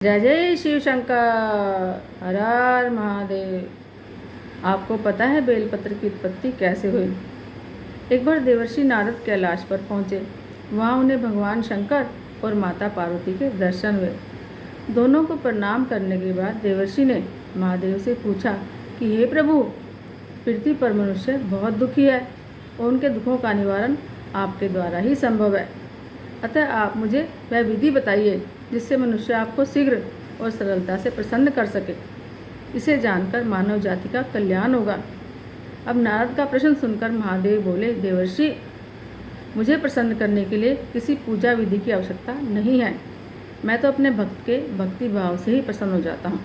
जय जय शिव शंकर, हर हर महादेव। आपको पता है बेलपत्र की उत्पत्ति कैसे हुई? एक बार देवर्षि नारद कैलाश पर पहुँचे। वहाँ उन्हें भगवान शंकर और माता पार्वती के दर्शन हुए। दोनों को प्रणाम करने के बाद देवर्षि ने महादेव से पूछा कि हे प्रभु, पृथ्वी पर मनुष्य बहुत दुखी है और उनके दुखों का निवारण आपके द्वारा ही संभव है। अतः आप मुझे वह विधि बताइए जिससे मनुष्य आपको शीघ्र और सरलता से प्रसन्न कर सके। इसे जानकर मानव जाति का कल्याण होगा। अब नारद का प्रश्न सुनकर महादेव बोले, देवर्षि, मुझे प्रसन्न करने के लिए किसी पूजा विधि की आवश्यकता नहीं है। मैं तो अपने भक्त के भक्ति भाव से ही प्रसन्न हो जाता हूँ।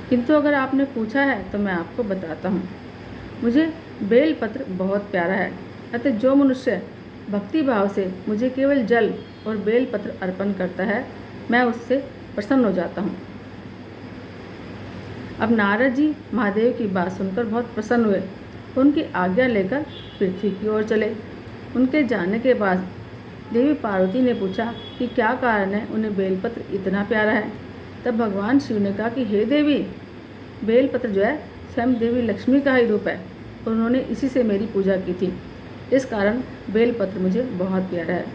किंतु अगर आपने पूछा है तो मैं आपको बताता हूँ। मुझे बेलपत्र बहुत प्यारा है। अतः जो मनुष्य भक्ति भाव से मुझे केवल जल और बेलपत्र अर्पण करता है, मैं उससे प्रसन्न हो जाता हूँ। अब नारद जी महादेव की बात सुनकर बहुत प्रसन्न हुए। उनकी आज्ञा लेकर पृथ्वी की ओर चले। उनके जाने के बाद देवी पार्वती ने पूछा कि क्या कारण है उन्हें बेलपत्र इतना प्यारा है। तब भगवान शिव ने कहा कि हे देवी, बेलपत्र जो है स्वयं देवी लक्ष्मी का ही रूप है और उन्होंने इसी से मेरी पूजा की थी। इस कारण बेलपत्र मुझे बहुत प्यारा है।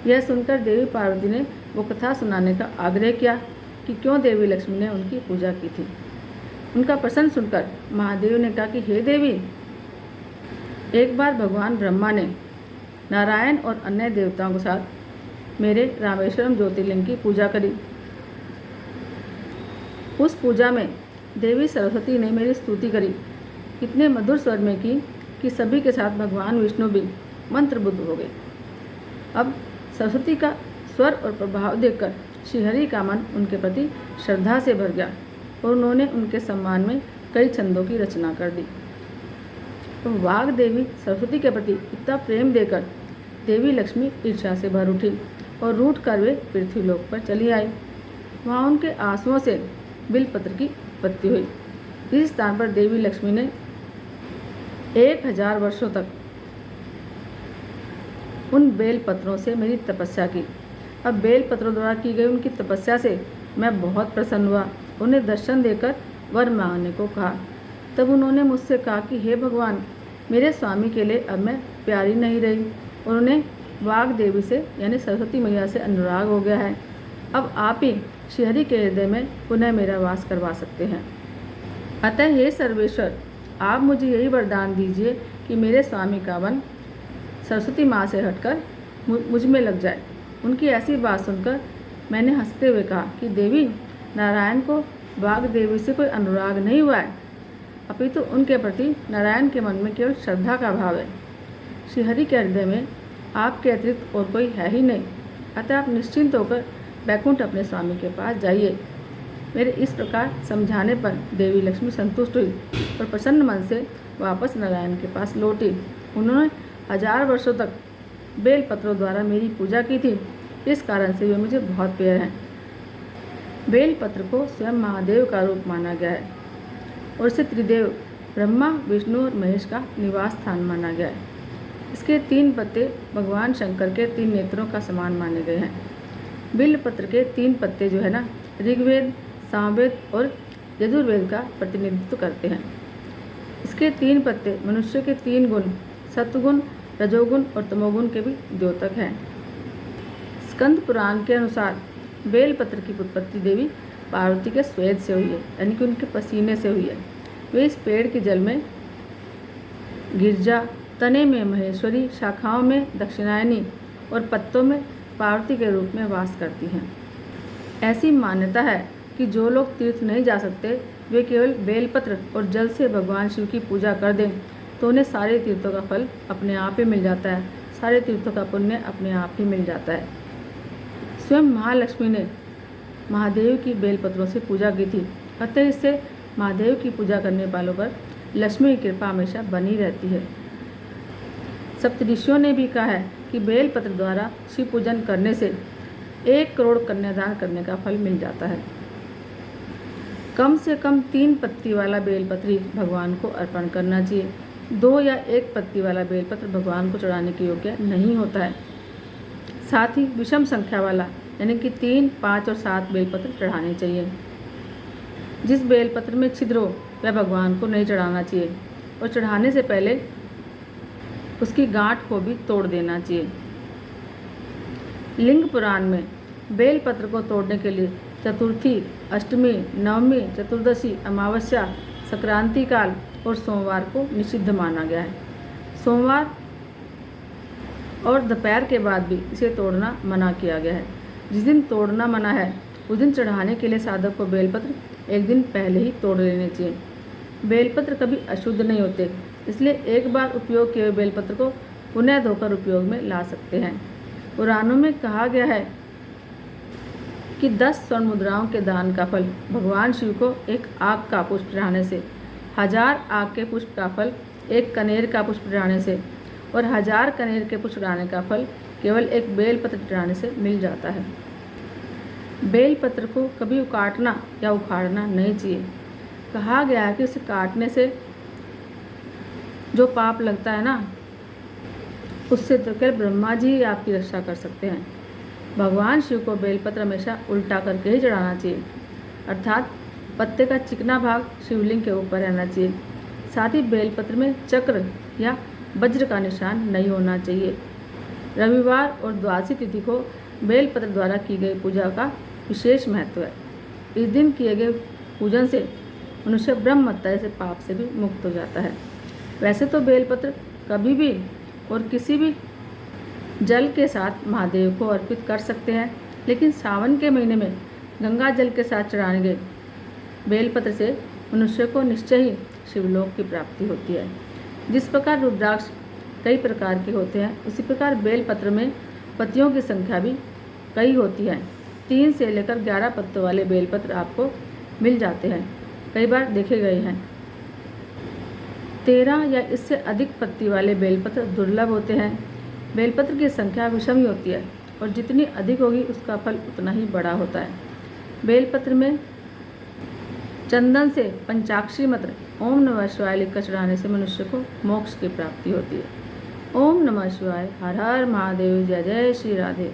यह सुनकर देवी पार्वती ने वो कथा सुनाने का आग्रह किया कि क्यों देवी लक्ष्मी ने उनकी पूजा की थी। उनका प्रश्न सुनकर महादेव ने कहा कि हे देवी, एक बार भगवान ब्रह्मा ने नारायण और अन्य देवताओं के साथ मेरे रामेश्वरम ज्योतिर्लिंग की पूजा करी। उस पूजा में देवी सरस्वती ने मेरी स्तुति करी, इतने मधुर स्वर में की कि सभी के साथ भगवान विष्णु भी मंत्रमुग्ध हो गए। अब सरस्वती का स्वर और प्रभाव देखकर श्रीहरि का मन उनके प्रति श्रद्धा से भर गया और उन्होंने उनके सम्मान में कई छंदों की रचना कर दी। तो वाग देवी सरस्वती के प्रति इतना प्रेम देकर देवी लक्ष्मी ईर्ष्या से भर उठी और रूठ कर वे पृथ्वीलोक पर चली आई। वहाँ उनके आंसुओं से बिलपत्र की उत्पत्ति हुई। इस स्थान पर देवी लक्ष्मी ने 1000 वर्षों तक उन बेलपत्रों से मेरी तपस्या की। अब बेलपत्रों द्वारा की गई उनकी तपस्या से मैं बहुत प्रसन्न हुआ। उन्हें दर्शन देकर वर मांगने को कहा। तब उन्होंने मुझसे कहा कि हे भगवान, मेरे स्वामी के लिए अब मैं प्यारी नहीं रही और उन्हें वाग देवी से यानी सरस्वती मैया से अनुराग हो गया है। अब आप ही श्रीहरि के हृदय में पुनः मेरा वास करवा सकते हैं। अतः हे सर्वेश्वर, आप मुझे यही वरदान दीजिए कि मेरे स्वामी का मन सरस्वती माँ से हटकर मुझ में लग जाए। उनकी ऐसी बात सुनकर मैंने हंसते हुए कहा कि देवी, नारायण को वाग देवी से कोई अनुराग नहीं हुआ है, अपितु उनके प्रति नारायण के मन में केवल श्रद्धा का भाव है। श्रीहरि के हृदय में आपके अतिरिक्त और कोई है ही नहीं। अतः आप निश्चिंत होकर बैकुंठ अपने स्वामी के पास जाइए। मेरे इस प्रकार समझाने पर देवी लक्ष्मी संतुष्ट हुई और प्रसन्न मन से वापस नारायण के पास लौटी। उन्होंने 1000 वर्षों तक बेलपत्रों द्वारा मेरी पूजा की थी। इस कारण से वे मुझे बहुत प्रिय हैं। बेलपत्र को स्वयं महादेव का रूप माना गया है और इसे त्रिदेव ब्रह्मा, विष्णु और महेश का निवास स्थान माना गया है। इसके 3 पत्ते भगवान शंकर के 3 नेत्रों का समान माने गए हैं। बेलपत्र के 3 पत्ते जो है ना, ऋग्वेद, सामवेद और यजुर्वेद का प्रतिनिधित्व करते हैं। इसके 3 पत्ते मनुष्य के 3 गुण, सत्वगुण, रजोगुण और तमोगुण के भी द्योतक हैं। स्कंद पुराण के अनुसार बेलपत्र की उत्पत्ति देवी पार्वती के स्वेद से हुई है, यानी कि उनके पसीने से हुई है। वे इस पेड़ के जल में गिरजा, तने में महेश्वरी, शाखाओं में दक्षिणायनी और पत्तों में पार्वती के रूप में वास करती हैं। ऐसी मान्यता है कि जो लोग तीर्थ नहीं जा सकते, वे केवल बेलपत्र और जल से भगवान शिव की पूजा कर दें तो उन्हें सारे तीर्थों का फल अपने आप ही मिल जाता है। सारे तीर्थों का पुण्य अपने आप ही मिल जाता है। स्वयं महालक्ष्मी ने महादेव की बेलपत्रों से पूजा की थी। अतः इससे महादेव की पूजा करने वालों पर लक्ष्मी की कृपा हमेशा बनी रहती है। सप्तऋषियों ने भी कहा है कि बेलपत्र द्वारा शिव पूजन करने से 1 करोड़ कन्यादान करने का फल मिल जाता है। कम से कम 3 पत्ती वाला बेलपत्र ही भगवान को अर्पण करना चाहिए। 2 या 1 पत्ती वाला बेलपत्र भगवान को चढ़ाने के योग्य नहीं होता है। साथ ही विषम संख्या वाला यानी कि 3, 5 और 7 बेलपत्र चढ़ाने चाहिए। जिस बेलपत्र में छिद्र हो वह भगवान को नहीं चढ़ाना चाहिए और चढ़ाने से पहले उसकी गांठ को भी तोड़ देना चाहिए। लिंग पुराण में बेलपत्र को तोड़ने के लिए चतुर्थी, अष्टमी, नवमी, चतुर्दशी, अमावस्या, संक्रांति काल और सोमवार को निषिद्ध माना गया है। सोमवार और दोपहर के बाद भी इसे तोड़ना मना किया गया है। जिस दिन तोड़ना मना है उस दिन चढ़ाने के लिए साधक को बेलपत्र एक दिन पहले ही तोड़ लेने चाहिए। बेलपत्र कभी अशुद्ध नहीं होते, इसलिए एक बार उपयोग किए हुए बेलपत्र को पुनः धोकर उपयोग में ला सकते हैं। पुराणों में कहा गया है कि 10 स्वर्ण मुद्राओं के दान का फल भगवान शिव को एक आग का पुष्प चढ़ाने से, 1000 आग के पुष्प का फल एक कनेर का पुष्प चढ़ाने से और 1000 कनेर के पुष्प चढ़ाने का फल केवल एक बेलपत्र चढ़ाने से मिल जाता है। बेलपत्र को कभी काटना या उखाड़ना नहीं चाहिए। कहा गया है कि उसे काटने से जो पाप लगता है ना, उससे तो केवल ब्रह्मा जी ही आपकी रक्षा कर सकते हैं। भगवान शिव को बेलपत्र हमेशा उल्टा करके ही चढ़ाना चाहिए, अर्थात पत्ते का चिकना भाग शिवलिंग के ऊपर रहना चाहिए। साथ ही बेलपत्र में चक्र या वज्र का निशान नहीं होना चाहिए। रविवार और द्वादशी तिथि को बेलपत्र द्वारा की गई पूजा का विशेष महत्व है। इस दिन किए गए पूजन से मनुष्य ब्रह्म हत्या से पाप से भी मुक्त हो जाता है। वैसे तो बेलपत्र कभी भी और किसी भी जल के साथ महादेव को अर्पित कर सकते हैं, लेकिन सावन के महीने में गंगा जल के साथ चढ़ाए गए बेलपत्र से मनुष्य को निश्चय ही शिवलोक की प्राप्ति होती है। जिस प्रकार रुद्राक्ष कई प्रकार के होते हैं, उसी प्रकार बेलपत्र में पत्तियों की संख्या भी कई होती है। 3 से लेकर 11 पत्तों वाले बेलपत्र आपको मिल जाते हैं, कई बार देखे गए हैं। 13 या इससे अधिक पत्ती वाले बेलपत्र दुर्लभ होते हैं। बेलपत्र की संख्या विषम ही होती है और जितनी अधिक होगी उसका फल उतना ही बड़ा होता है। बेलपत्र में चंदन से पंचाक्षरी मंत्र ओम नमः शिवाय लिखकर चढ़ाने से मनुष्य को मोक्ष की प्राप्ति होती है। ओम नमः शिवाय। हर हर महादेव। जय जय श्री राधे।